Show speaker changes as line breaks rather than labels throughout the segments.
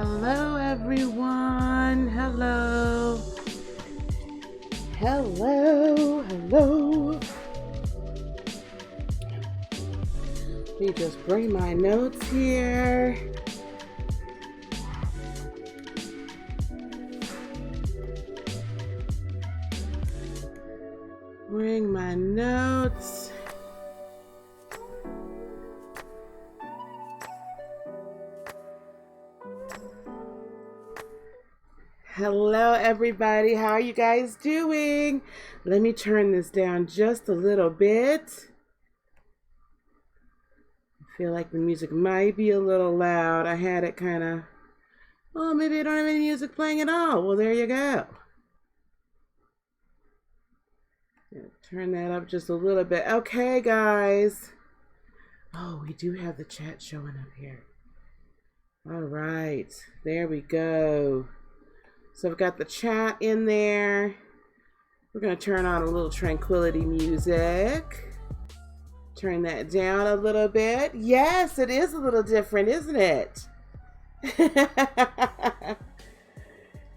Hello, everyone. Hello. Hello. Hello. Let me just bring my notes here. Bring my notes. Hello, everybody. How are you guys doing? Let me turn this down just a little bit. I feel like the music might be a little loud. I had it kind of, oh, maybe I don't have any music playing at all. Well, there you go. Turn that up just a little bit. Okay, guys. Oh, we do have the chat showing up here. All right. There we go. So I've got the chat in there. We're going to turn on a little tranquility music. Turn that down a little bit. Yes, it is a little different, isn't it?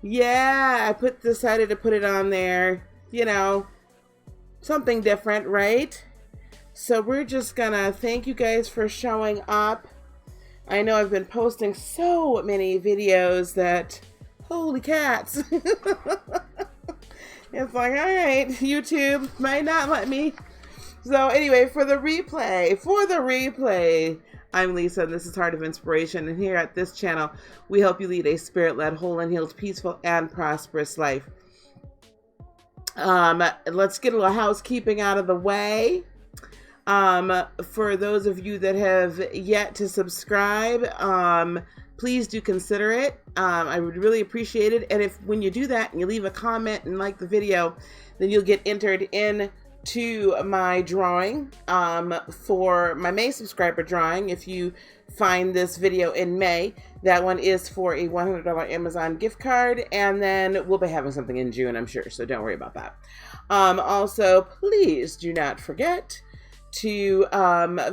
Yeah, I decided to put it on there. You know, something different, right? So we're just going to thank you guys for showing up. I know I've been posting so many videos that... holy cats. It's like, all right, YouTube might not let me. So anyway, for the replay, I'm Lisa, and this is Heart of Inspiration. And here at this channel, we help you lead a spirit-led, whole and healed, peaceful, and prosperous life. Let's get a little housekeeping out of the way. For those of you that have yet to subscribe, please do consider it. I would really appreciate it. And if when you do that and you leave a comment and like the video, then you'll get entered into my drawing for my May subscriber drawing. If you find this video in May, that one is for a $100 Amazon gift card. And then we'll be having something in June, I'm sure. So don't worry about that. Also, please do not forget to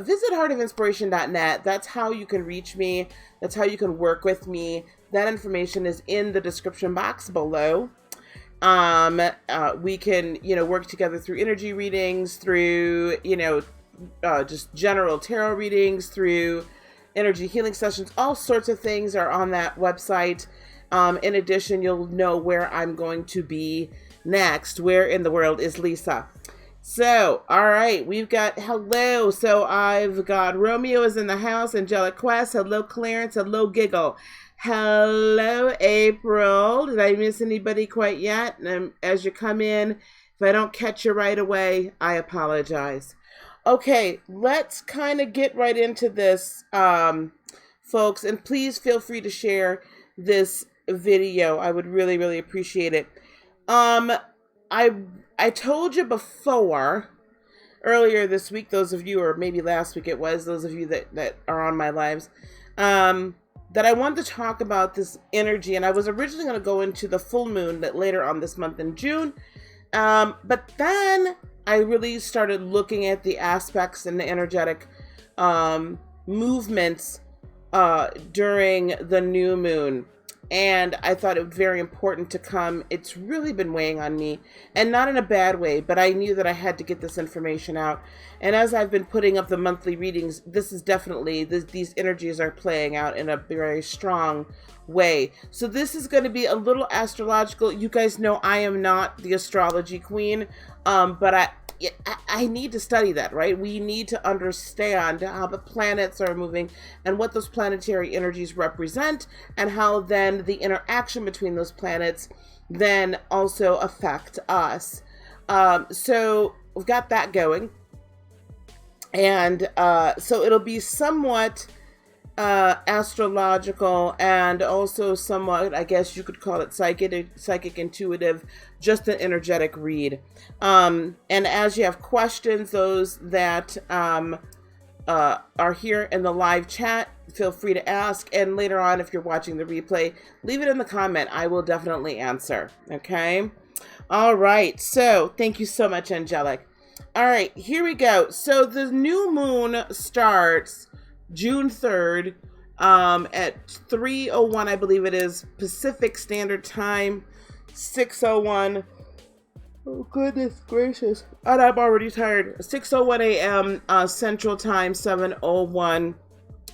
visit heartofinspiration.net. That's how you can reach me. That's how you can work with me. That information is in the description box below. We can, work together through energy readings, through, just general tarot readings, through energy healing sessions. All sorts of things are on that website. In addition, you'll know where I'm going to be next. Where in the world is Lisa? So, all right, we've got hello. So I've got Romeo is in the house, Angelic Quest. Hello, Clarence. Hello, Giggle. Hello, April. Did I miss anybody quite yet? And as you come in, if I don't catch you right away, I apologize. Okay, let's kind of get right into this, folks. And please feel free to share this video. I would really, really appreciate it. I told you before, earlier this week, those of you, or maybe last week it was, those of you that are on my lives, that I wanted to talk about this energy. And I was originally going to go into the full moon that later on this month in June. But then I really started looking at the aspects and the energetic movements during the new moon. And I thought it was very important to come. It's really been weighing on me, and not in a bad way, but I knew that I had to get this information out. And as I've been putting up the monthly readings, this is definitely, these energies are playing out in a very strong way. So this is going to be a little astrological. You guys know I am not the astrology queen, but I need to study that, right? We need to understand how the planets are moving and what those planetary energies represent, and how then the interaction between those planets then also affect us. So we've got that going. And so it'll be somewhat astrological, and also somewhat, I guess you could call it psychic, intuitive, just an energetic read. And as you have questions, those that are here in the live chat, feel free to ask. And later on, if you're watching the replay, leave it in the comment. I will definitely answer. Okay. All right. So thank you so much, Angelic. All right, here we go. So the new moon starts June 3rd. at 3:01, I believe it is, Pacific Standard Time, 6:01. Oh, goodness gracious. And I'm already tired. 6:01 a.m. Central Time, 7:01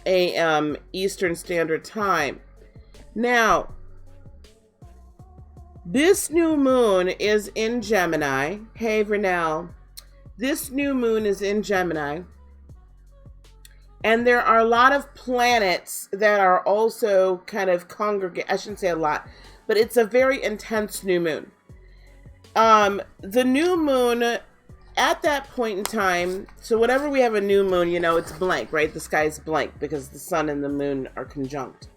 a.m. Eastern Standard Time. Now, this new moon is in Gemini. Hey, Vernell. This new moon is in Gemini. And there are a lot of planets that are also kind of I shouldn't say a lot, but it's a very intense new moon. The new moon at that point in time, so whenever we have a new moon, it's blank, right? The sky is blank because the sun and the moon are conjunct.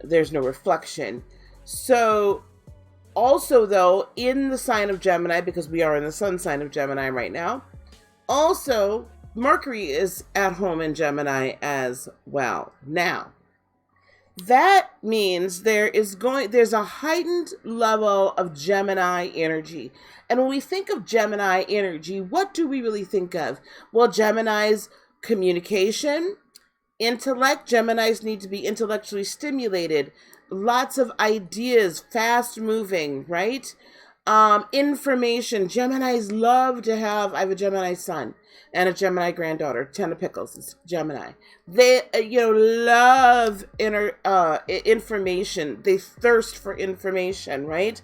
There's no reflection. So also though, in the sign of Gemini, because we are in the sun sign of Gemini right now, also Mercury is at home in Gemini as well. Now, that means there's a heightened level of Gemini energy. And when we think of Gemini energy, what do we really think of? Well, Gemini's communication, intellect. Geminis need to be intellectually stimulated. Lots of ideas, fast moving, right? Information. Geminis love to have, I have a Gemini son and a Gemini granddaughter, 10 of Pickles is Gemini. They, love information. They thirst for information, right?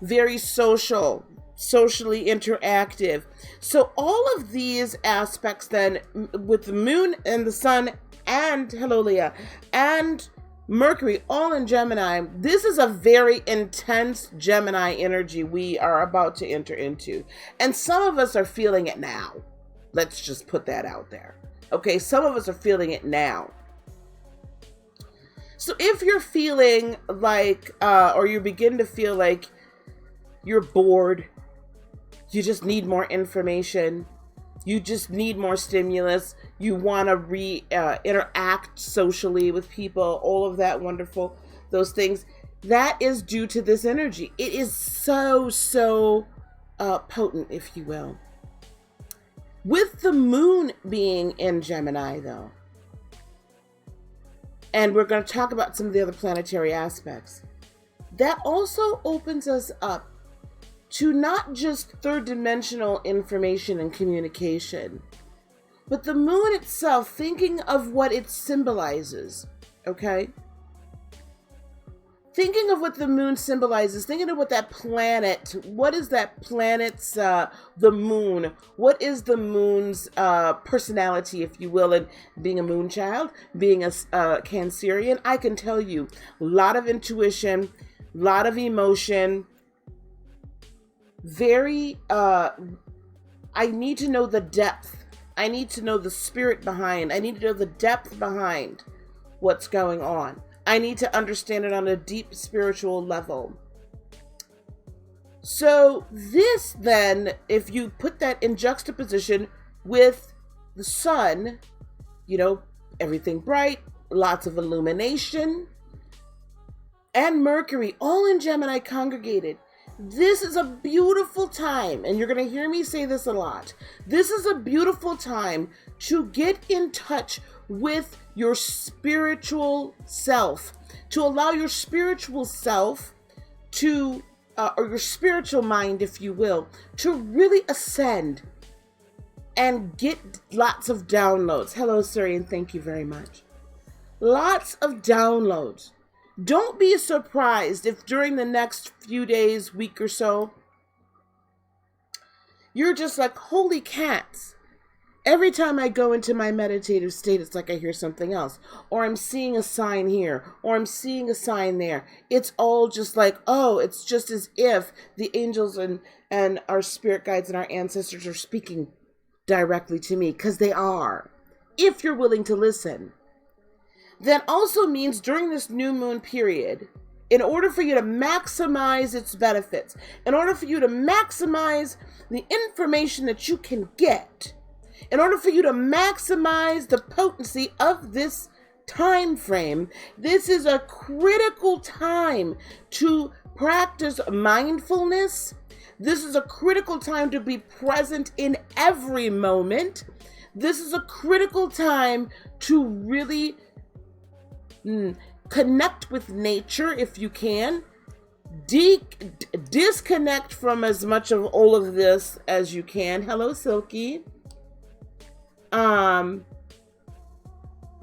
Very socially interactive. So all of these aspects then, with the moon and the sun and, hello Leah, and Mercury, all in Gemini, this is a very intense Gemini energy we are about to enter into. And some of us are feeling it now. Let's just put that out there. Okay, some of us are feeling it now. So if you're feeling like, or you begin to feel like you're bored, you just need more information, you just need more stimulus, you want to interact socially with people, all of that wonderful, those things, that is due to this energy. It is so potent, if you will. With the moon being in Gemini, though, and we're going to talk about some of the other planetary aspects, that also opens us up to not just third-dimensional information and communication, but the moon itself, thinking of what it symbolizes, okay? Thinking of what the moon symbolizes, thinking of what that planet, what is that planet's, the moon, what is the moon's personality, if you will, and being a moon child, being a Cancerian, I can tell you, a lot of intuition, a lot of emotion, very, I need to know the depth. I need to know the spirit behind. I need to know the depth behind what's going on. I need to understand it on a deep spiritual level. So this then, if you put that in juxtaposition with the sun, everything bright, lots of illumination, and Mercury, all in Gemini congregated. This is a beautiful time, and you're going to hear me say this a lot. This is a beautiful time to get in touch with your spiritual self, to allow your spiritual self to, or your spiritual mind, if you will, to really ascend and get lots of downloads. Hello, Siri, and thank you very much. Lots of downloads. Don't be surprised if during the next few days, week or so, you're just like, holy cats. Every time I go into my meditative state, it's like I hear something else. Or I'm seeing a sign here, or I'm seeing a sign there. It's all just like, oh, it's just as if the angels and our spirit guides and our ancestors are speaking directly to me, because they are, if you're willing to listen. That also means during this new moon period, in order for you to maximize its benefits, in order for you to maximize the information that you can get, in order for you to maximize the potency of this time frame, this is a critical time to practice mindfulness. This is a critical time to be present in every moment. This is a critical time to really Connect with nature if you can. Disconnect from as much of all of this as you can. Hello, Silky.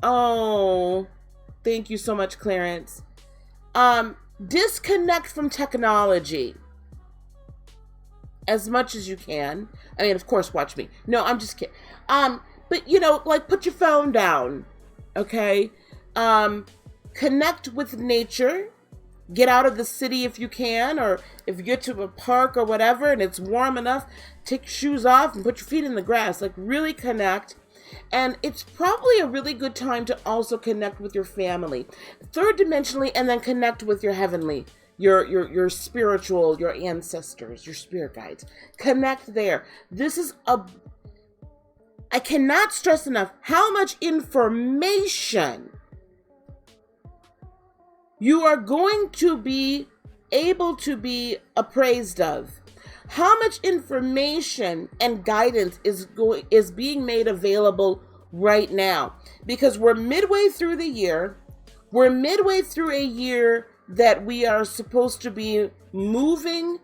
Oh, thank you so much, Clarence. Disconnect from technology as much as you can. I mean, of course, watch me. No, I'm just kidding. But like, put your phone down, okay? Connect with nature. Get out of the city if you can, or if you get to a park or whatever and it's warm enough, take your shoes off and put your feet in the grass. Like, really connect. And it's probably a really good time to also connect with your family, third dimensionally, and then connect with your heavenly, your spiritual, your ancestors, your spirit guides. Connect there. I cannot stress enough how much information you are going to be able to be appraised of. How much information and guidance is being made available right now? Because we're midway through the year. We're midway through a year that we are supposed to be moving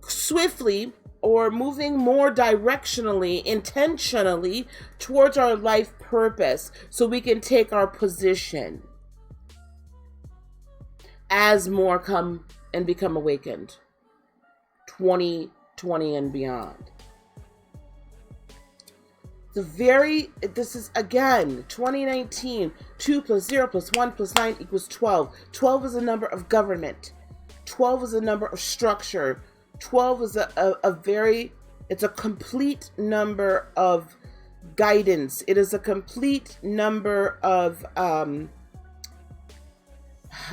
swiftly, or moving more directionally, intentionally towards our life purpose, so we can take our position as more come and become awakened. 2020 and beyond. This is again 2019. 2 + 0 + 1 + 9 = 12. 12 is a number of government. 12 is a number of structure. 12 is it's a complete number of guidance. It is a complete number of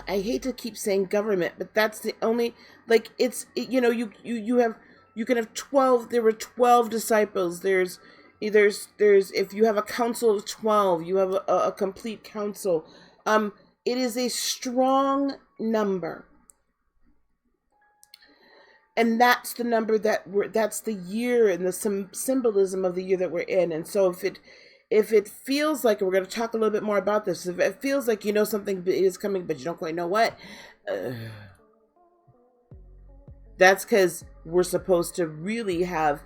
I hate to keep saying government, but that's the only, like, you can have 12. There were 12 disciples. There's if you have a council of 12, you have a complete council. It is a strong number. And that's the number that's the year and the symbolism of the year that we're in. And so if it feels like, we're going to talk a little bit more about this, if it feels like something is coming, but you don't quite know what, that's because we're supposed to really have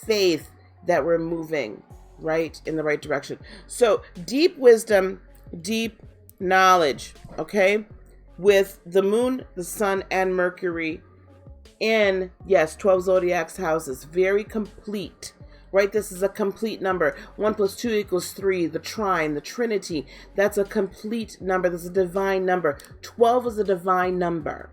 faith that we're moving right in the right direction. So deep wisdom, deep knowledge, okay, with the moon, the sun, and Mercury in, yes, 12 zodiac houses, very complete. Right, this is a complete number. 1 + 2 = 3. The trine, the trinity, that's a complete number. That's a divine number. 12 is a divine number.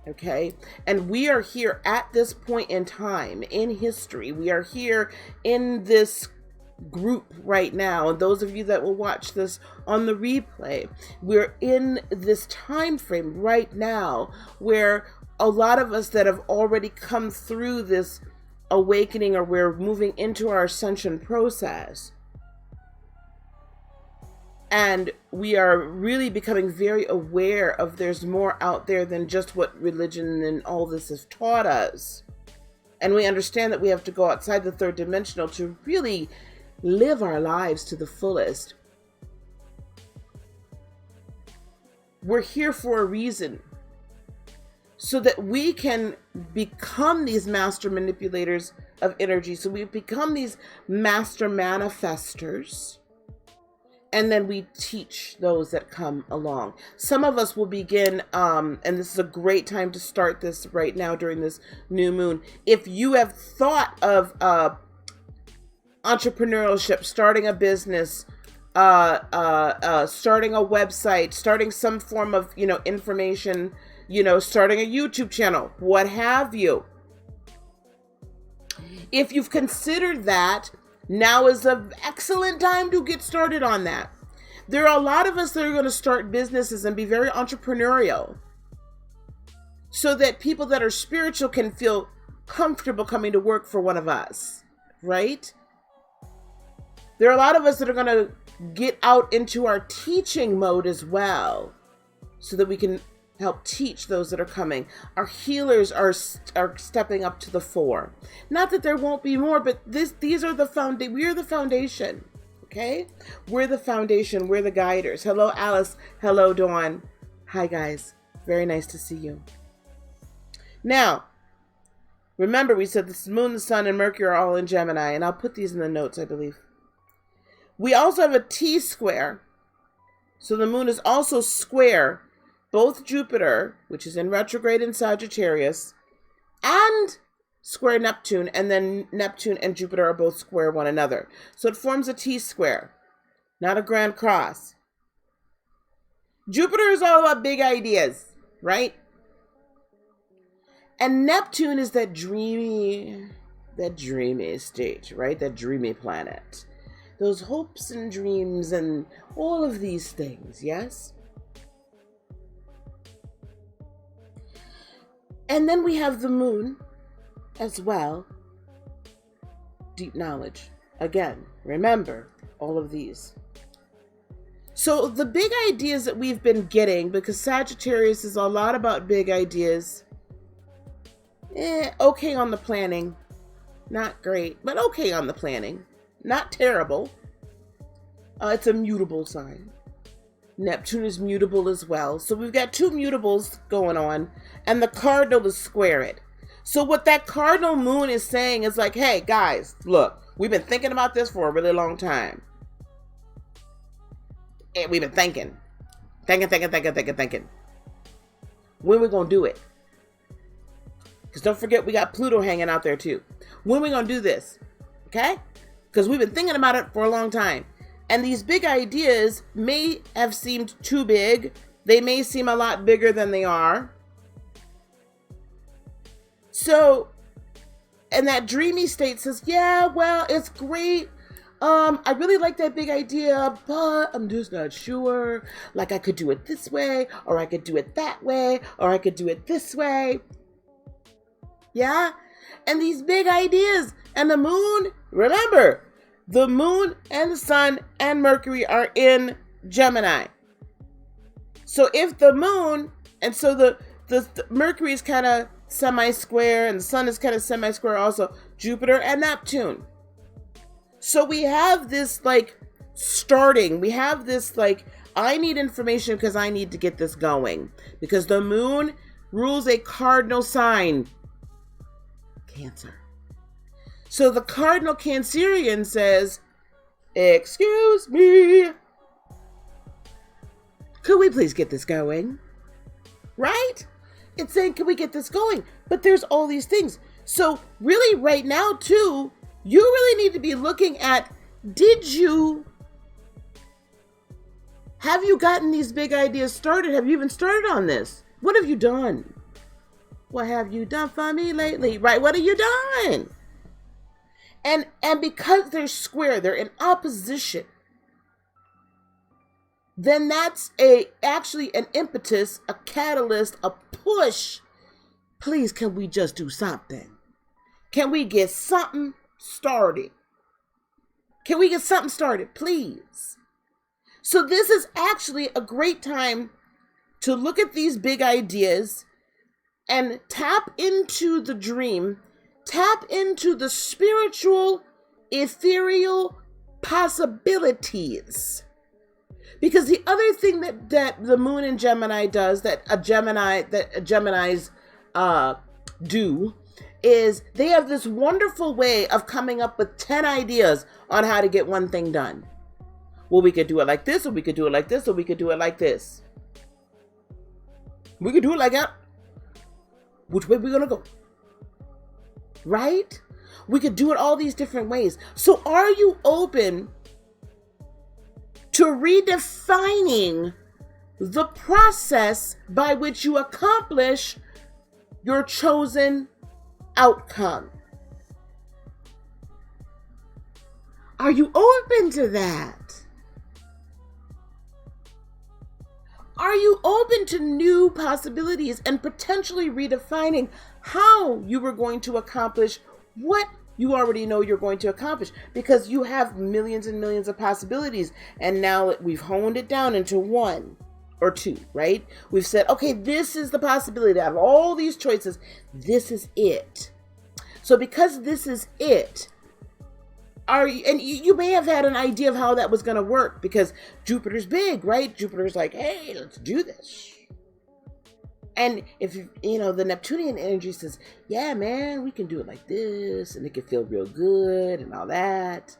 Okay, and we are here at this point in time in history. We are here in this group right now, and those of you that will watch this on the replay, we're in this time frame right now where a lot of us that have already come through this awakening, or we're moving into our ascension process, and we are really becoming very aware of there's more out there than just what religion and all this has taught us. And we understand that we have to go outside the third dimensional to really live our lives to the fullest. We're here for a reason, so that we can become these master manipulators of energy. So we become these master manifestors, and then we teach those that come along. Some of us will begin, and this is a great time to start this right now during this new moon. If you have thought of entrepreneurship, starting a business, starting a website, starting some form of, information, starting a YouTube channel, what have you. If you've considered that, now is an excellent time to get started on that. There are a lot of us that are going to start businesses and be very entrepreneurial, so that people that are spiritual can feel comfortable coming to work for one of us, right? There are a lot of us that are going to get out into our teaching mode as well, so that we can help teach those that are coming. Our healers are stepping up to the fore. Not that there won't be more, but these are the we are the foundation. Okay? We're the foundation. We're the guiders. Hello, Alice. Hello, Dawn. Hi, guys. Very nice to see you. Now, remember we said the moon, the sun, and Mercury are all in Gemini, and I'll put these in the notes, I believe. We also have a T-square. So the moon is also square both Jupiter, which is in retrograde in Sagittarius, and square Neptune, and then Neptune and Jupiter are both square one another. So it forms a T-square, not a grand cross. Jupiter is all about big ideas, right? And Neptune is that dreamy state, right? That dreamy planet. Those hopes and dreams and all of these things, yes? And then we have the moon as well. Deep knowledge. Again, remember all of these. So the big ideas that we've been getting, because Sagittarius is a lot about big ideas. Okay on the planning. Not great, but okay on the planning. Not terrible. It's a mutable sign. Neptune is mutable as well. So we've got two mutables going on, and the cardinal is squared. So what that cardinal moon is saying is like, hey, guys, look, we've been thinking about this for a really long time. And we've been thinking. When are we going to do it? Because don't forget, we got Pluto hanging out there too. When are we going to do this? Okay? Because we've been thinking about it for a long time. And these big ideas may have seemed too big. They may seem a lot bigger than they are. So, and that dreamy state says, yeah, well, it's great. I really like that big idea, but I'm just not sure. Like I could do it this way, or I could do it that way, or I could do it this way. Yeah? And these big ideas and the moon, remember, the moon and the sun and Mercury are in Gemini. So if the moon, and so the Mercury is kind of semi-square and the sun is kind of semi-square also, Jupiter and Neptune. So we have this like starting, we have this like, I need information because I need to get this going. Because the moon rules a cardinal sign, Cancer. So the cardinal Cancerian says, excuse me, could we please get this going? Right? It's saying, can we get this going? But there's all these things. So really right now too, you really need to be looking at, have you gotten these big ideas started? Have you even started on this? What have you done? What have you done for me lately? Right? What have you done? And because they're square, they're in opposition, then that's actually an impetus, a catalyst, a push. Please, can we just do something? Can we get something started? Can we get something started, please? So this is actually a great time to look at these big ideas and tap into the dream, tap into the spiritual, ethereal possibilities. Because the other thing that the moon in Gemini does, that Geminis do, is they have this wonderful way of coming up with 10 ideas on how to get one thing done. Well, we could do it like this, or we could do it like this, or we could do it like this. We could do it like that. Which way we gonna go? Right? We could do it all these different ways. So are you open to redefining the process by which you accomplish your chosen outcome? Are you open to that? Are you open to new possibilities and potentially redefining how you were going to accomplish what you already know you're going to accomplish? Because you have millions and millions of possibilities, and now we've honed it down into one or two, right? We've said, okay, this is the possibility. Out of all these choices, this is it. So because this is it, And you may have had an idea of how that was going to work because Jupiter's big, right? Jupiter's like, hey, let's do this. And if, the Neptunian energy says, yeah, man, we can do it like this, and it can feel real good and all that.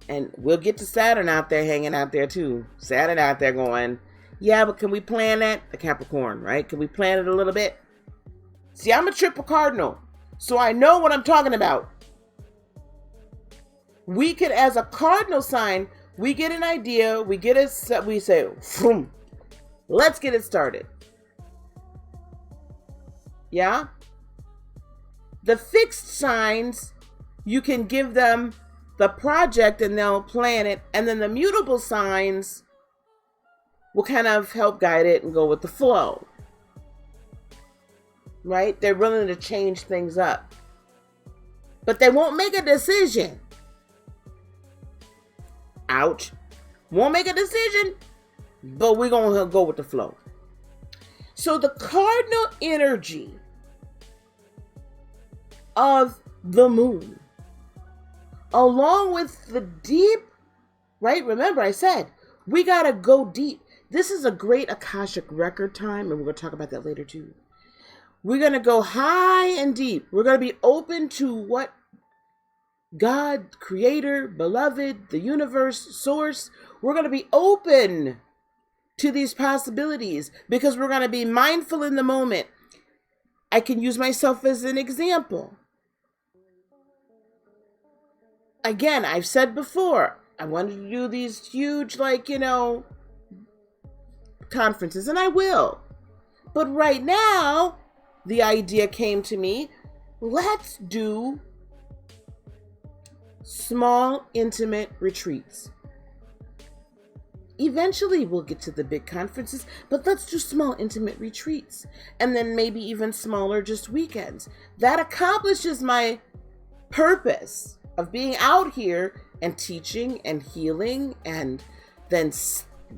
And we'll get to Saturn out there hanging out there too. Saturn out there going, yeah, but can we plan that? The Capricorn, right? Can we plan it a little bit? See, I'm a triple cardinal, so I know what I'm talking about. We could, as a cardinal sign, we get an idea, we say, Vroom, let's get it started. Yeah? The fixed signs, you can give them the project and they'll plan it. And then the mutable signs will kind of help guide it and go with the flow. Right? They're willing to change things up. But they won't make a decision. Ouch. Won't make a decision, but we're going to go with the flow. So the cardinal energy of the moon, along with the deep, right? Remember I said, we got to go deep. This is a great Akashic record time, and we're going to talk about that later too. We're going to go high and deep. We're going to be open to what God, Creator, Beloved, the universe, Source, we're going to be open to these possibilities because we're going to be mindful in the moment. I can use myself as an example. Again, I've said before, I wanted to do these huge, conferences, and I will. But right now, the idea came to me, let's do small, intimate retreats. Eventually, we'll get to the big conferences, but let's do small, intimate retreats. And then maybe even smaller, just weekends. That accomplishes my purpose of being out here and teaching and healing and then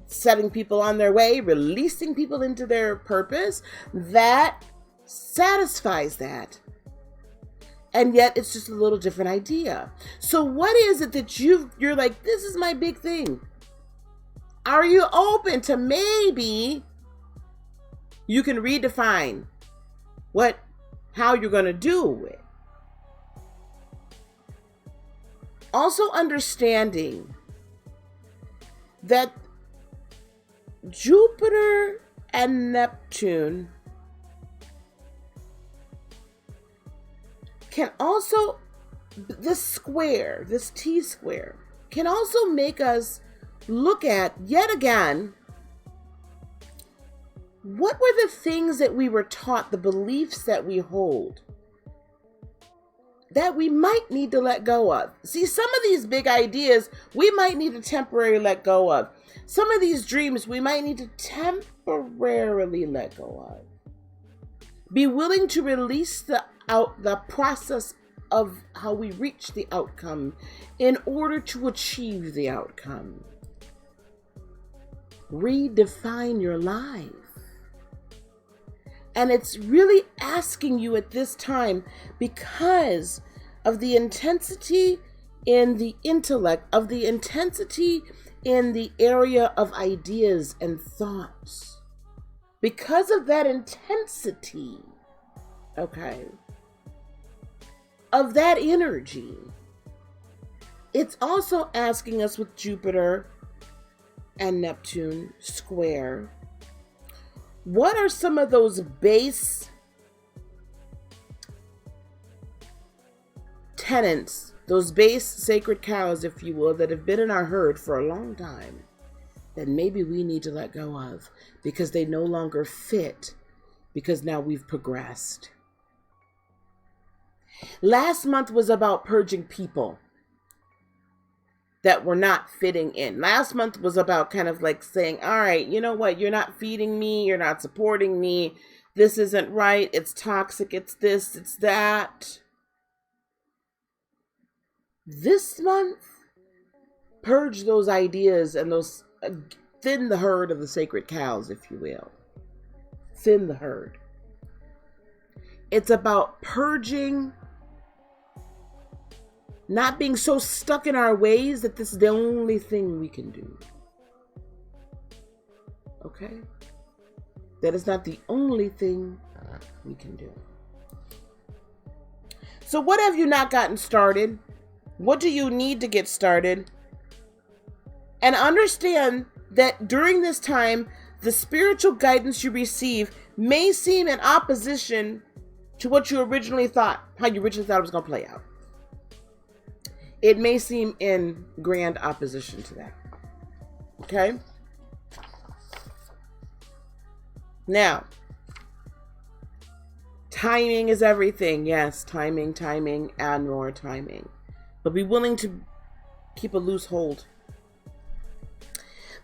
setting people on their way, releasing people into their purpose. That satisfies that. And yet it's just a little different idea. So what is it that you're like, this is my big thing? Are you open to maybe you can redefine how you're going to do it? Also understanding that Jupiter and Neptune can also, this T-square, can also make us look at, yet again, what were the things that we were taught, the beliefs that we hold, that we might need to let go of. See, some of these big ideas, we might need to temporarily let go of. Some of these dreams, we might need to temporarily let go of. Be willing to release the process of how we reach the outcome in order to achieve the outcome. Redefine your life. And it's really asking you at this time, because of the intensity in the intellect, of the intensity in the area of ideas and thoughts. Because of that intensity, okay, of that energy, it's also asking us with Jupiter and Neptune square, what are some of those base tenets, those base sacred cows, if you will, that have been in our herd for a long time, that maybe we need to let go of because they no longer fit, because now we've progressed. Last month was about purging people that were not fitting in. Last month was about kind of like saying, all right, you know what? You're not feeding me. You're not supporting me. This isn't right. It's toxic. It's this, it's that. This month, purge those ideas and those, thin the herd of the sacred cows, if you will. Thin the herd. It's about purging Not being so stuck in our ways that this is the only thing we can do. Okay? That is not the only thing we can do. So what have you not gotten started? What do you need to get started? And understand that during this time, the spiritual guidance you receive may seem in opposition to what you originally thought, how you originally thought it was going to play out. It may seem in grand opposition to that. Okay? Now, timing is everything. Yes, timing, and more timing. But be willing to keep a loose hold.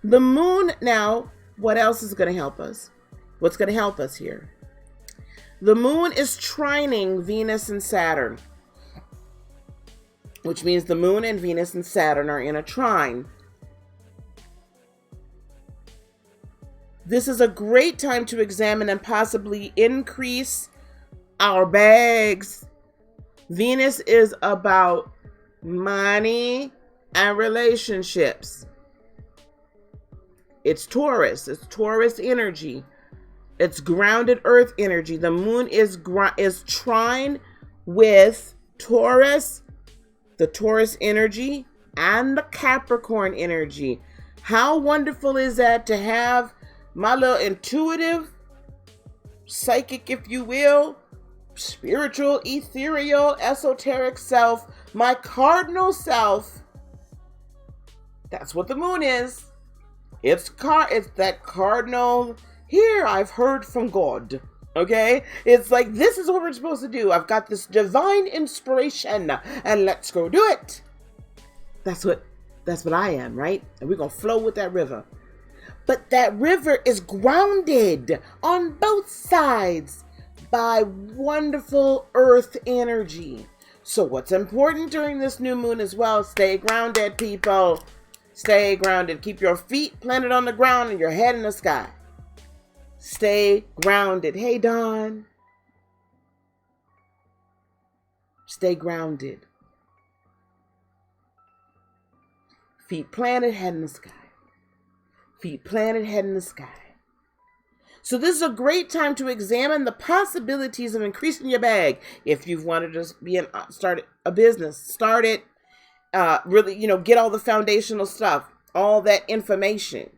The moon, now, what else is going to help us? What's going to help us here? The moon is trining Venus and Saturn, which means the moon and Venus and Saturn are in a trine. This is a great time to examine and possibly increase our bags. Venus is about money and relationships. It's Taurus. It's Taurus energy. It's grounded earth energy. The moon is trine with Taurus, the Taurus energy, and the Capricorn energy. How wonderful is that to have my little intuitive, psychic, if you will, spiritual, ethereal, esoteric self, my cardinal self. That's what the moon is. It's that cardinal. Here, I've heard from God. Okay? It's like, this is what we're supposed to do. I've got this divine inspiration, and let's go do it. That's what I am, right? And we're going to flow with that river. But that river is grounded on both sides by wonderful earth energy. So what's important during this new moon as well? Stay grounded, people. Stay grounded. Keep your feet planted on the ground and your head in the sky. Stay grounded. Hey, Dawn. Stay grounded. Feet planted, head in the sky. Feet planted, head in the sky. So this is a great time to examine the possibilities of increasing your bag. If you've wanted to start a business, start it. Really, get all the foundational stuff, all that information,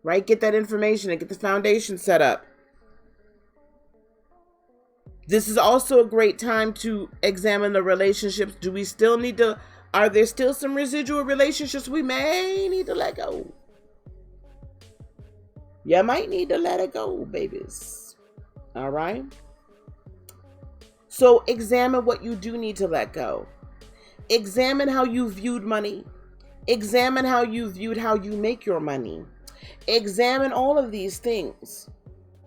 right? Get that information and get the foundation set up. This is also a great time to examine the relationships. Are there still some residual relationships we may need to let go? You might need to let it go, babies. All right? So examine what you do need to let go. Examine how you viewed money. Examine how you viewed how you make your money. Examine all of these things.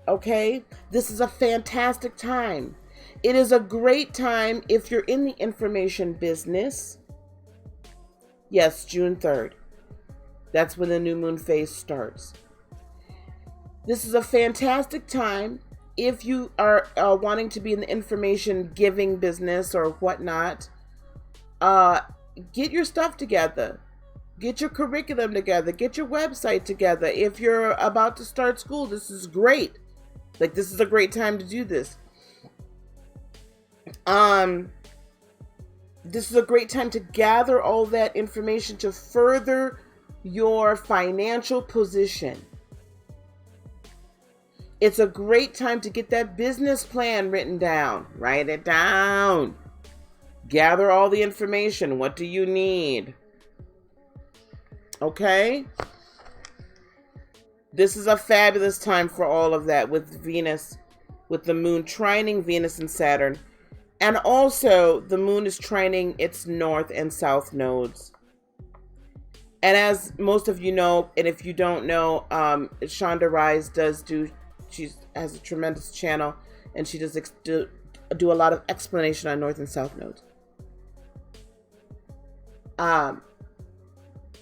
Okay? This is a fantastic time. It is a great time if you're in the information business. Yes, June 3rd. That's when the new moon phase starts. This is a fantastic time if you are wanting to be in the information giving business or whatnot. Get your stuff together. Get your curriculum together. Get your website together. If you're about to start school, this is great. Like, this is a great time to do this. This is a great time to gather all that information to further your financial position. It's a great time to get that business plan written down. Write it down. Gather all the information. What do you need? Okay? This is a fabulous time for all of that with Venus, with the moon trining Venus and Saturn. And also, the moon is trining its north and south nodes. And as most of you know, and if you don't know, Shonda Rhimes she has a tremendous channel, and she does do a lot of explanation on north and south nodes.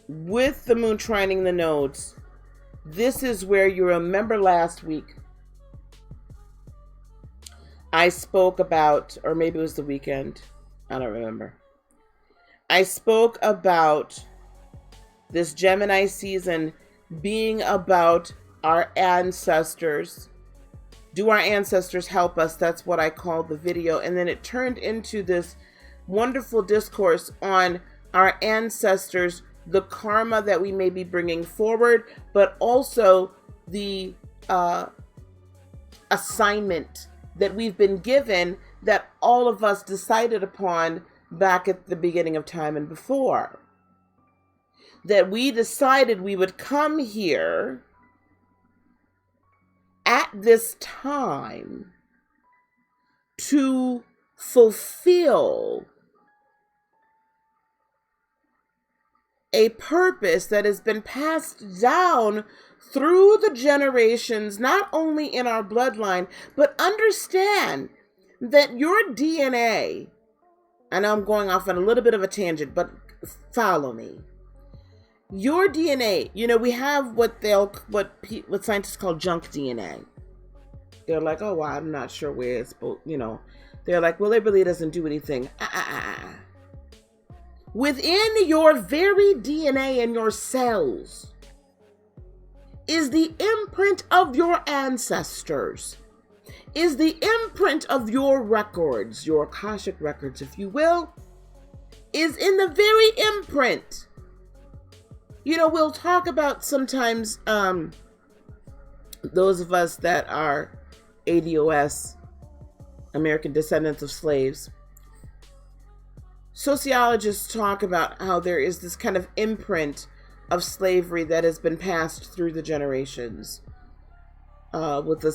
With the moon trining the nodes, this is where you remember last week I spoke about, or maybe it was the weekend, I don't remember. I spoke about this Gemini season being about our ancestors. Do our ancestors help us? That's what I called the video. And then it turned into this wonderful discourse on our ancestors, the karma that we may be bringing forward, but also the assignment that we've been given that all of us decided upon back at the beginning of time and before. That we decided we would come here at this time to fulfill a purpose that has been passed down through the generations, not only in our bloodline, but understand that your DNA, I know I'm going off on a little bit of a tangent, but follow me. Your DNA, we have what scientists call junk DNA. They're like, oh, well, I'm not sure where it's, they're like, well, it really doesn't do anything. Within your very DNA and your cells is the imprint of your ancestors, is the imprint of your records, your Akashic records, if you will, is in the very imprint. We'll talk about sometimes those of us that are ADOS, American descendants of slaves. Sociologists talk about how there is this kind of imprint of slavery that has been passed through the generations, with a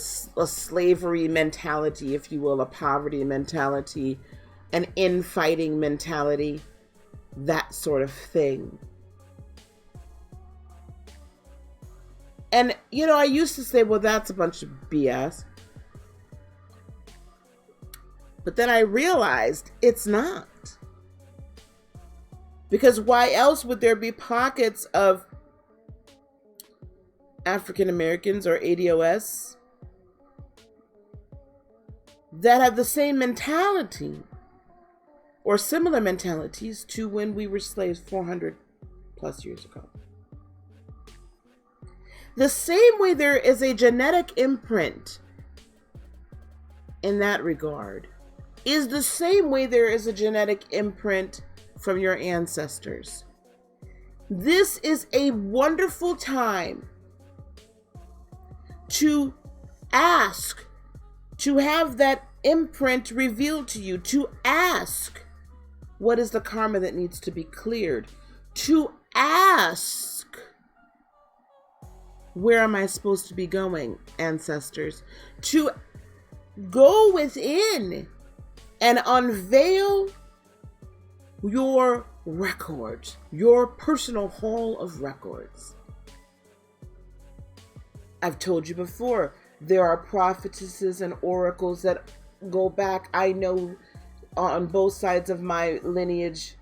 slavery mentality, if you will, a poverty mentality, an infighting mentality, that sort of thing. And, I used to say, well, that's a bunch of BS. But then I realized it's not. Because why else would there be pockets of African Americans or ADOS that have the same mentality or similar mentalities to when we were slaves 400 plus years ago? The same way there is a genetic imprint in that regard is the same way there is a genetic imprint from your ancestors. This is a wonderful time to ask, to have that imprint revealed to you, to ask, what is the karma that needs to be cleared? To ask, where am I supposed to be going, ancestors? To go within and unveil your records, your personal hall of records. I've told you before, there are prophetesses and oracles that go back, I know, on both sides of my lineage,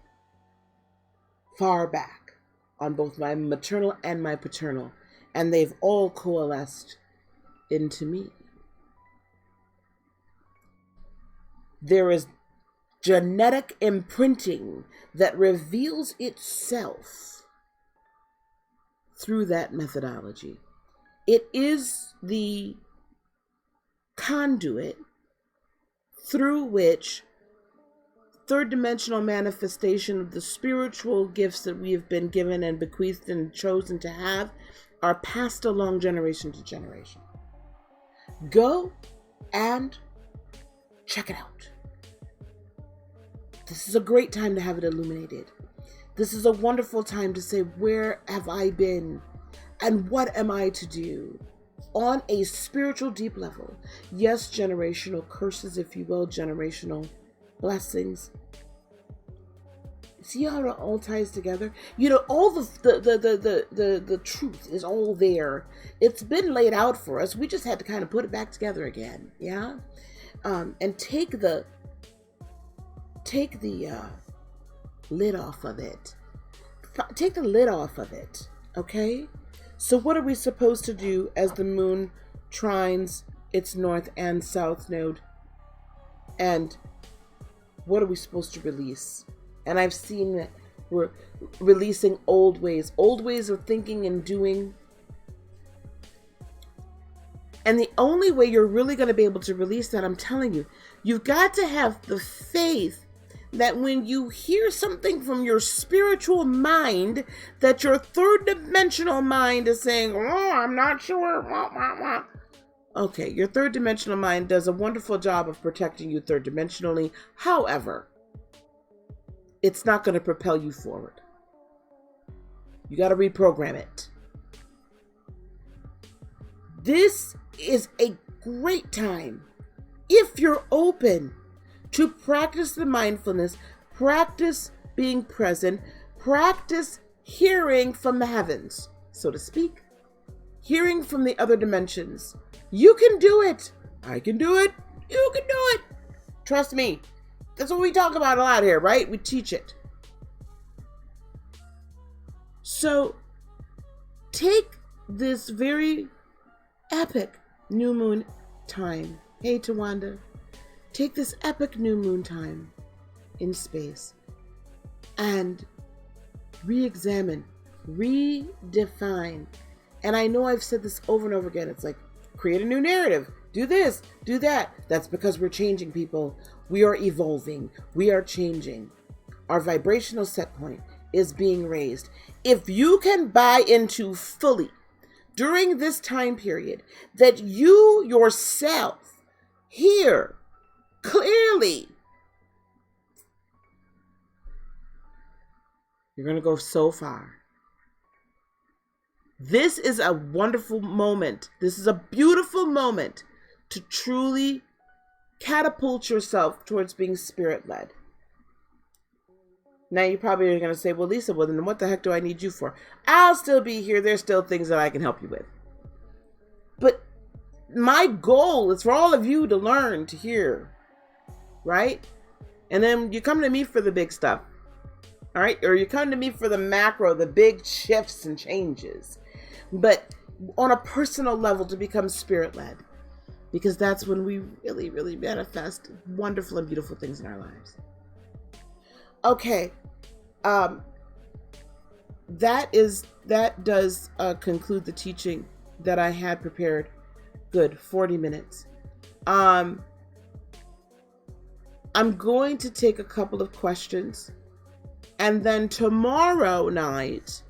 far back, on both my maternal and my paternal. And they've all coalesced into me. There is genetic imprinting that reveals itself through that methodology. It is the conduit through which third dimensional manifestation of the spiritual gifts that we have been given and bequeathed and chosen to have are passed along generation to generation. Go and check it out. This is a great time to have it illuminated. This is a wonderful time to say, where have I been? And what am I to do? On a spiritual deep level. Yes, generational curses, if you will, generational blessings. See how it all ties together? All the truth is all there. It's been laid out for us. We just had to kind of put it back together again. Yeah? And take the lid off of it. Take the lid off of it. Okay? So what are we supposed to do as the moon trines its north and south node? And what are we supposed to release And I've seen that we're releasing old ways of thinking and doing. And the only way you're really going to be able to release that, I'm telling you, you've got to have the faith that when you hear something from your spiritual mind, that your third dimensional mind is saying, oh, I'm not sure. Okay, your third dimensional mind does a wonderful job of protecting you third dimensionally. However, it's not going to propel you forward. You got to reprogram it. This is a great time, if you're open, to practice the mindfulness, practice being present, practice hearing from the heavens, so to speak, hearing from the other dimensions. You can do it. I can do it. You can do it. Trust me. That's what we talk about a lot here, right? We teach it. So take this very epic new moon time. Hey, Tawanda. Take this epic new moon time in space and re-examine, redefine. And I know I've said this over and over again. It's like, create a new narrative. Do this, do that. That's because we're changing, people. We are evolving. We are changing. Our vibrational set point is being raised. If you can buy into fully during this time period that you yourself hear clearly, you're going to go so far. This is a wonderful moment. This is a beautiful moment to truly catapult yourself towards being spirit-led. Now you probably are going to say, well, Lisa, well, then what the heck do I need you for? I'll still be here. There's still things that I can help you with. But my goal is for all of you to learn to hear, right? And then you come to me for the big stuff, all right? Or you come to me for the macro, the big shifts and changes. But on a personal level, to become spirit-led. Because that's when we really, really manifest wonderful and beautiful things in our lives. Okay, that does conclude the teaching that I had prepared. Good, 40 minutes. I'm going to take a couple of questions, and then tomorrow night,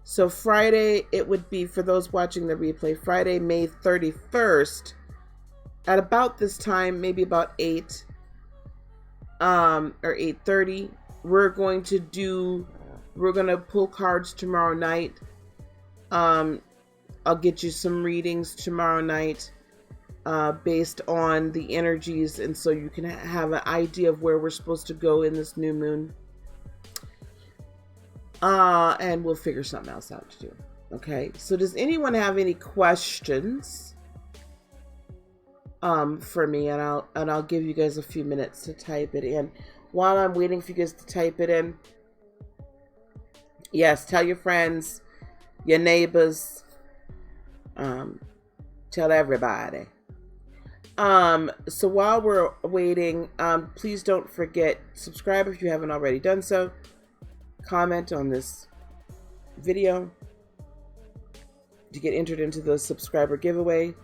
so Friday, it would be, for those watching the replay, Friday, May 31st, at about this time, maybe about 8 or 8:30, we're going to pull cards tomorrow night. I'll get you some readings tomorrow night based on the energies, and so you can have an idea of where we're supposed to go in this new moon. And we'll figure something else out to do. Okay, so does anyone have any questions for me? And I'll give you guys a few minutes to type it in. While I'm waiting for you guys to type it in, yes, tell your friends, your neighbors, tell everybody. So while we're waiting, please don't forget, subscribe if you haven't already done so. Comment on this video to get entered into the subscriber giveaway.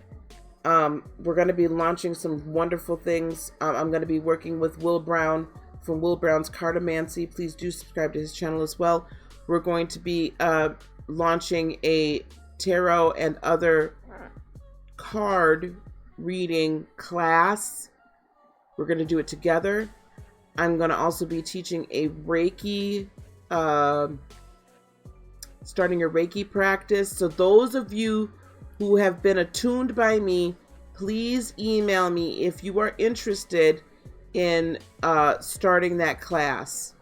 We're going to be launching some wonderful things. I'm going to be working with Will Brown from Will Brown's Cartomancy. Please do subscribe to his channel as well. We're going to be launching a tarot and other card reading class. We're going to do it together. I'm going to also be teaching a Reiki, starting a Reiki practice. So those of you who have been attuned by me, please email me if you are interested in starting that class,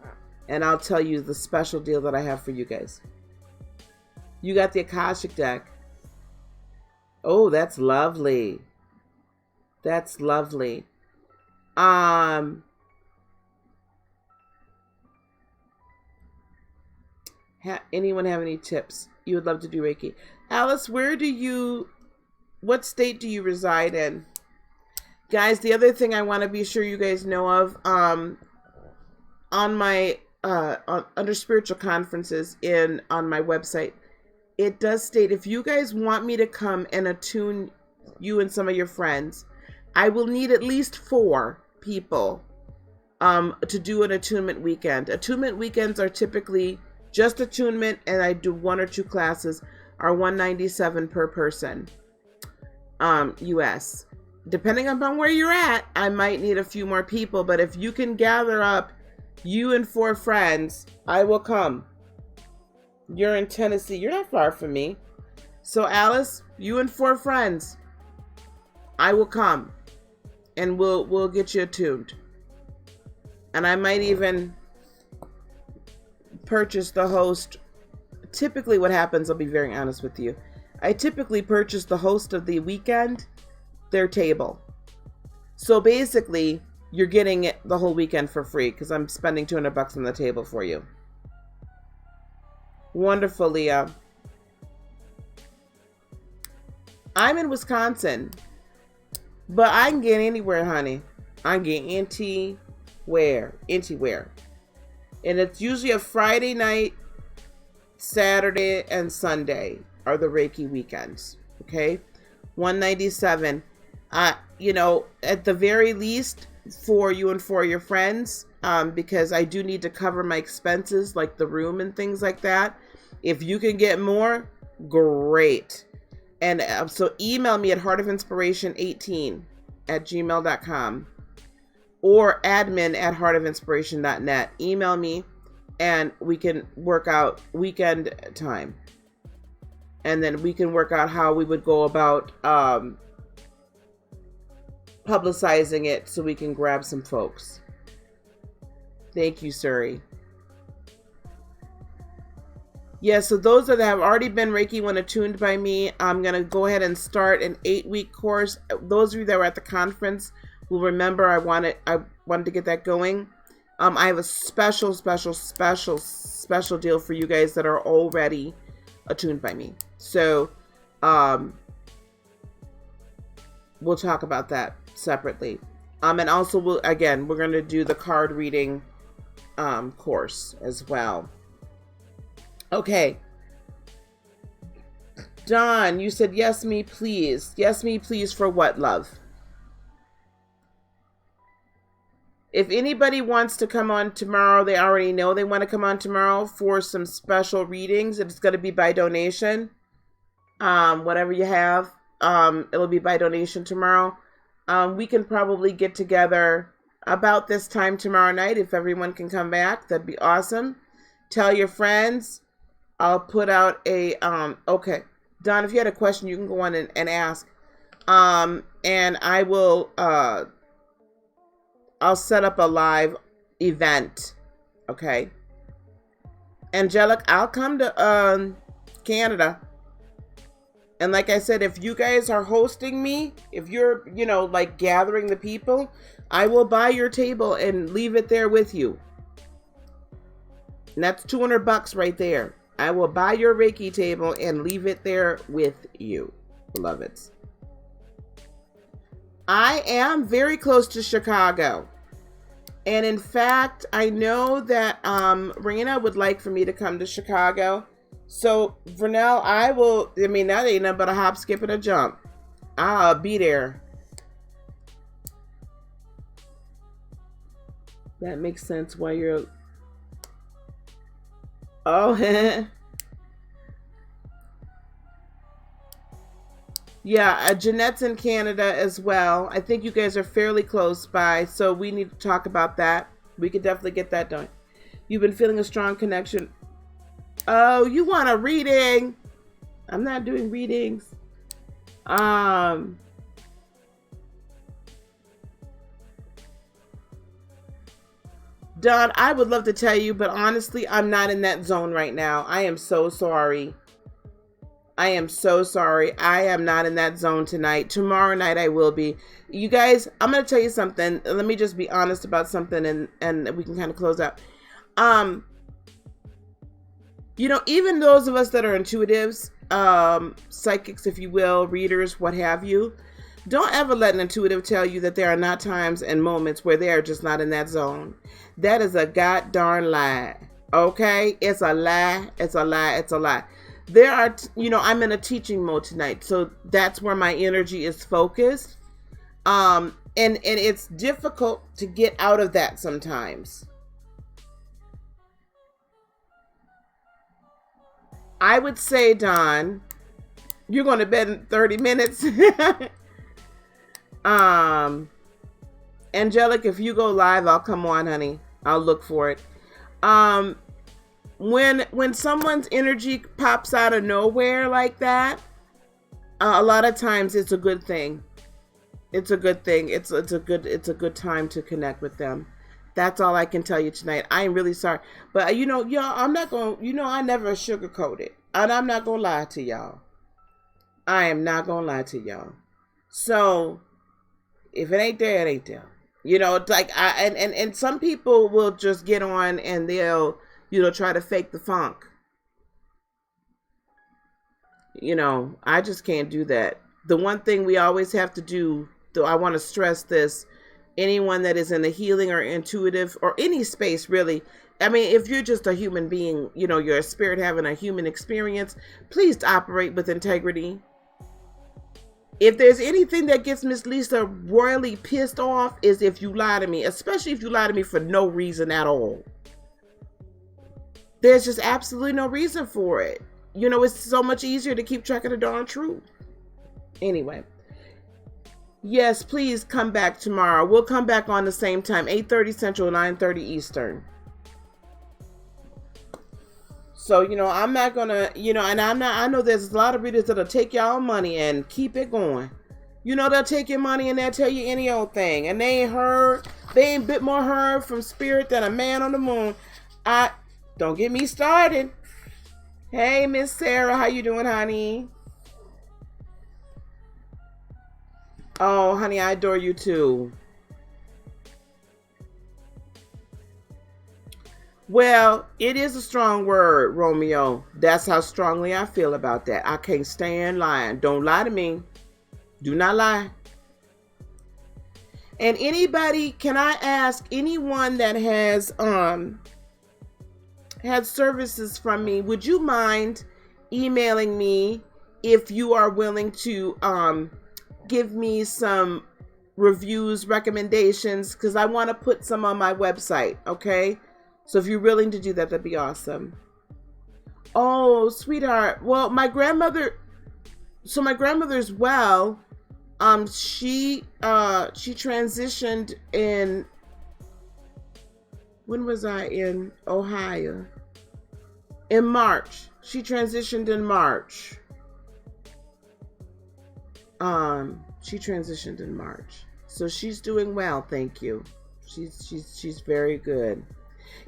and I'll tell you the special deal that I have for you guys. You got the Akashic deck. Oh, that's lovely. That's lovely. Anyone have any tips? You would love to do Reiki. Alice, what state do you reside in? Guys, the other thing I want to be sure you guys know of, on my under spiritual conferences on my website, it does state, if you guys want me to come and attune you and some of your friends, I will need at least 4 people to do an attunement weekend. Attunement weekends are typically just attunement, and I do 1 or 2 classes, are $197 per person, US. Depending upon where you're at, I might need a few more people, but if you can gather up you and 4 friends, I will come. You're in Tennessee. You're not far from me. So Alice, you and 4 friends, I will come, and we'll get you attuned. And I might even purchase the host. Typically what happens, I'll be very honest with you, I typically purchase the host of the weekend, their table. So basically, you're getting it the whole weekend for free because I'm spending $200 on the table for you. Wonderful, Leah. I'm in Wisconsin, but I can get anywhere, honey. I can get anywhere. And it's usually a Friday night, Saturday, and Sunday are the Reiki weekends. Okay, $197. At the very least, for you and for your friends, because I do need to cover my expenses like the room and things like that. If you can get more, great. And so email me at heartofinspiration18@gmail.com or admin@heartofinspiration.net. Email me and we can work out weekend time. And then we can work out how we would go about publicizing it so we can grab some folks. Thank you, Suri. Yeah, so those that have already been Reiki 1 attuned by me, I'm going to go ahead and start an 8-week course. Those of you that were at the conference will remember I wanted to get that going. I have a special deal for you guys that are already attuned by me. So we'll talk about that separately. And also we're going to do the card reading course as well. Okay. Dawn, you said yes, me, please. Yes, me, please for what, love? If anybody wants to come on tomorrow, they already know they want to come on tomorrow for some special readings. It's going to be by donation. Whatever you have, it'll be by donation tomorrow. We can probably get together about this time tomorrow night. If everyone can come back, that'd be awesome. Tell your friends. I'll put out a, okay. Don, if you had a question, you can go on and ask. And I will, I'll set up a live event. Okay. Angelic, I'll come to, Canada. And like I said, if you guys are hosting me, if you're, like gathering the people, I will buy your table and leave it there with you. And that's $200 right there. I will buy your Reiki table and leave it there with you, beloveds. I am very close to Chicago. And in fact, I know that Rena would like for me to come to Chicago. So, Vernell, that ain't nothing but a hop, skip, and a jump. I'll be there. That makes sense why you're... Oh, yeah, Jeanette's in Canada as well. I think you guys are fairly close by, so we need to talk about that. We could definitely get that done. You've been feeling a strong connection. Oh, you want a reading? I'm not doing readings. Don, I would love to tell you, but honestly, I'm not in that zone right now. I am so sorry. I am so sorry. I am not in that zone tonight. Tomorrow night I will be. You guys, I'm going to tell you something. Let me just be honest about something and we can kind of close out. Even those of us that are intuitives, psychics, if you will, readers, what have you, Don't ever let an intuitive tell you that there are not times and moments where they are just not in that zone. That is a god darn lie. Okay? It's a lie. It's a lie. It's a lie. There are, I'm in a teaching mode tonight. So that's where my energy is focused. And it's difficult to get out of that sometimes. I would say, Don, you're going to bed in 30 minutes. Angelic, if you go live, I'll come on, honey. I'll look for it. When someone's energy pops out of nowhere like that, a lot of times it's a good thing. It's a good thing. It's a good time to connect with them. That's all I can tell you tonight. I am really sorry. But y'all, I'm not going to, I never sugarcoat it. And I'm not going to lie to y'all. I am not going to lie to y'all. So if it ain't there, it ain't there. It's like and some people will just get on and they'll, try to fake the funk. I just can't do that. The one thing we always have to do, though, I want to stress this, anyone that is in the healing or intuitive or any space really, I mean, if you're just a human being, you're a spirit having a human experience, please operate with integrity. If there's anything that gets Miss Lisa royally pissed off is if you lie to me, especially if you lie to me for no reason at all. There's just absolutely no reason for it. It's so much easier to keep track of the darn truth. Anyway. Yes, please come back tomorrow. We'll come back on the same time, 8:30 Central, 9:30 Eastern. So, I'm not gonna, and I know there's a lot of readers that'll take y'all money and keep it going. They'll take your money and they'll tell you any old thing. And they ain't bit more heard from spirit than a man on the moon. Don't get me started. Hey, Miss Sarah, how you doing, honey? Oh, honey, I adore you too. Well, it is a strong word, Romeo. That's how strongly I feel about that. I can't stand lying. Don't lie to me. Do not lie. And anybody, can I ask anyone that has had services from me, would you mind emailing me if you are willing to give me some reviews, recommendations, because I want to put some on my website, okay? So if you're willing to do that, that'd be awesome. Oh, sweetheart. Well, my grandmother's well. She transitioned in, when was I in Ohio? In March. She transitioned in March. She transitioned in March. So she's doing well, thank you. She's very good.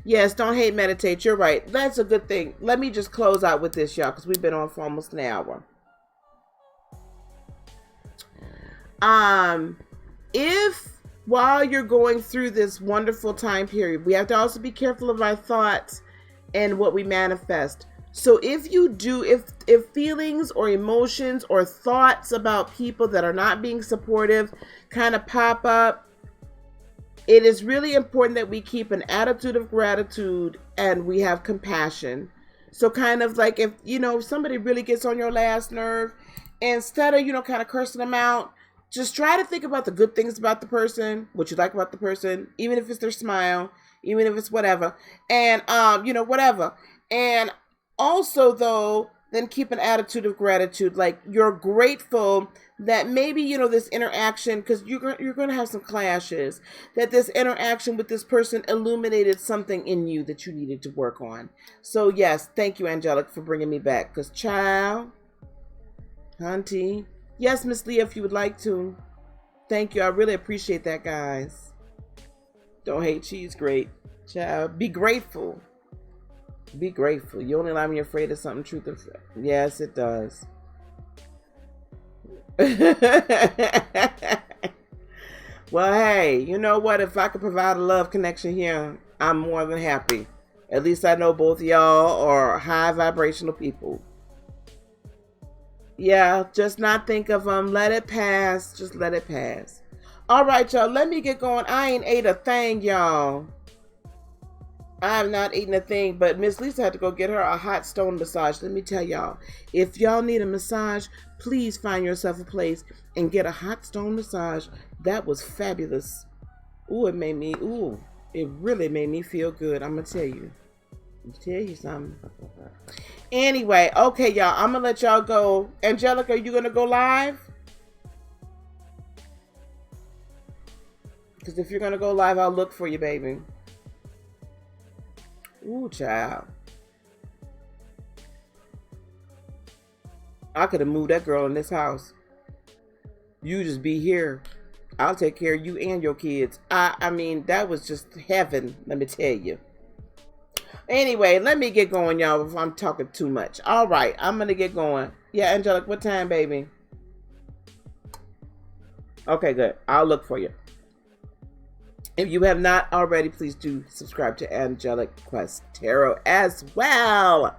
Yes, don't hate, meditate. You're right. That's a good thing. Let me just close out with this, y'all, because we've been on for almost an hour. If while you're going through this wonderful time period, we have to also be careful of our thoughts and what we manifest. So if feelings or emotions or thoughts about people that are not being supportive kind of pop up, it is really important that we keep an attitude of gratitude and we have compassion. So kind of like if somebody really gets on your last nerve, instead of, kind of cursing them out, just try to think about the good things about the person, what you like about the person, even if it's their smile, even if it's whatever, and, whatever. And also, though, then keep an attitude of gratitude. Like you're grateful that maybe, this interaction, because you're going to have some clashes, that this interaction with this person illuminated something in you that you needed to work on. So, yes, thank you, Angelic, for bringing me back. Because, child, hunty. Yes, Miss Leah, if you would like to. Thank you. I really appreciate that, guys. Don't hate cheese. Great. Child, be grateful. Be grateful. You only allow me afraid of something truth of. Yes, it does. Well, hey, you know what? If I could provide a love connection here, I'm more than happy. At least I know both of y'all are high vibrational people. Yeah, just not think of them. Let it pass. Just let it pass. All right, y'all. Let me get going. I ain't ate a thing, y'all. I have not eaten a thing, but Miss Lisa had to go get her a hot stone massage. Let me tell y'all, if y'all need a massage, please find yourself a place and get a hot stone massage. That was fabulous. Ooh, it really made me feel good. I'm going to tell you. Tell you something. Anyway, okay, y'all. I'm gonna let y'all go. Angelica, are you gonna go live? Because if you're gonna go live, I'll look for you, baby. Ooh, child. I could have moved that girl in this house. You just be here. I'll take care of you and your kids. I mean, that was just heaven, let me tell you. Anyway, let me get going, y'all, if I'm talking too much. All right, I'm going to get going. Yeah, Angelica, what time, baby? Okay, good. I'll look for you. If you have not already, please do subscribe to Angelic Quest Tarot as well.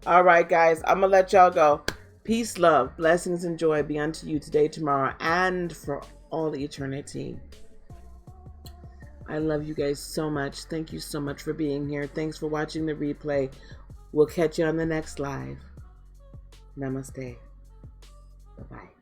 All right, guys, I'm going to let y'all go. Peace, love, blessings, and joy be unto you today, tomorrow, and for all eternity. I love you guys so much. Thank you so much for being here. Thanks for watching the replay. We'll catch you on the next live. Namaste. Bye-bye.